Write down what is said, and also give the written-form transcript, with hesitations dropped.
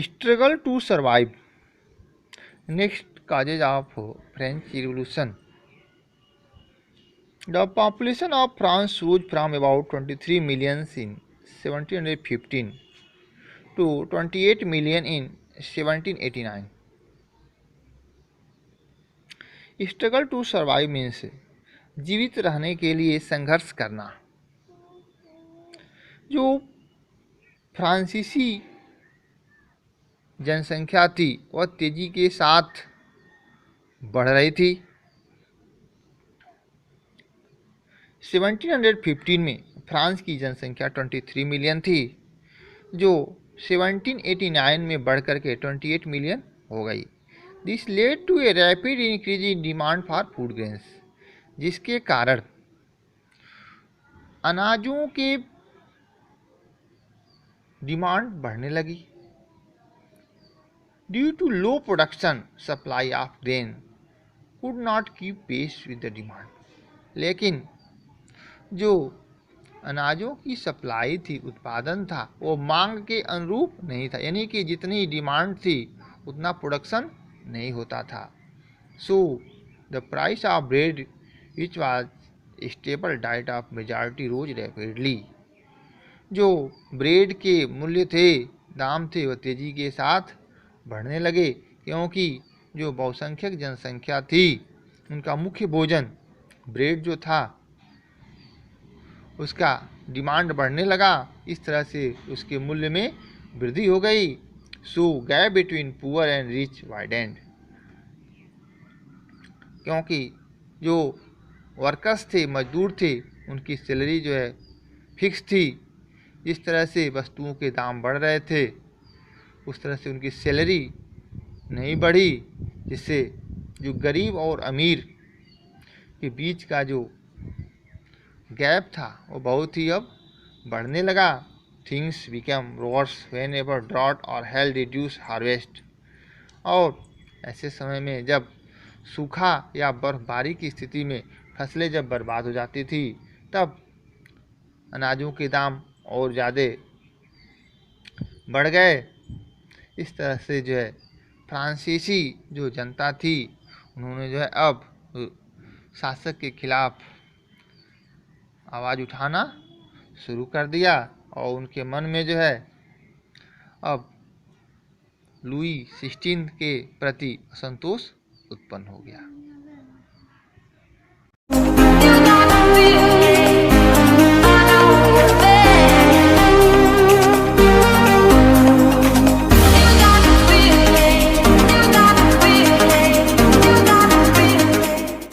Struggle to survive. Next causes of French Revolution. The population of France rose from about 23 million in 1715 to 28 million in 1789. Struggle to survive means जीवित रहने के लिए संघर्ष करना। जो फ्रांसीसी जनसंख्या थी वह तेजी के साथ बढ़ रही थी। 1715 में फ्रांस की जनसंख्या 23 मिलियन थी, जो 1789 में बढ़कर के 28 मिलियन हो गई। This led to a rapid increase in demand for food grains, जिसके कारण अनाजों के डिमांड बढ़ने लगी। Due to low production, supply of grain could not keep pace with the demand. लेकिन जो अनाजों की सप्लाई थी, उत्पादन था, वो मांग के अनुरूप नहीं था, यानी कि जितनी डिमांड थी उतना प्रोडक्शन नहीं होता था। So the price of bread which was stable diet of majority rose rapidly. जो ब्रेड के मूल्य थे, दाम थे, वह तेजी के साथ बढ़ने लगे, क्योंकि जो बहुसंख्यक जनसंख्या थी उनका मुख्य भोजन ब्रेड जो था उसका डिमांड बढ़ने लगा। इस तरह से उसके मूल्य में वृद्धि हो गई। So gap between poor and rich widened, क्योंकि जो वर्कर्स थे, मजदूर थे, उनकी सैलरी जो है फिक्स थी। जिस तरह से वस्तुओं के दाम बढ़ रहे थे उस तरह से उनकी सैलरी नहीं बढ़ी, जिससे जो गरीब और अमीर के बीच का जो गैप था वो बहुत ही अब बढ़ने लगा। Things become worse whenever drought और हेल रिड्यूस हार्वेस्ट। और ऐसे समय में जब सूखा या बर्फबारी की स्थिति में फसलें जब बर्बाद हो जाती थी, तब अनाजों के दाम और ज़्यादा बढ़ गए। इस तरह से जो है फ्रांसीसी जो जनता थी उन्होंने जो है अब शासक के खिलाफ आवाज़ उठाना शुरू कर दिया, और उनके मन में जो है अब लुई 16 के प्रति असंतोष उत्पन्न हो गया।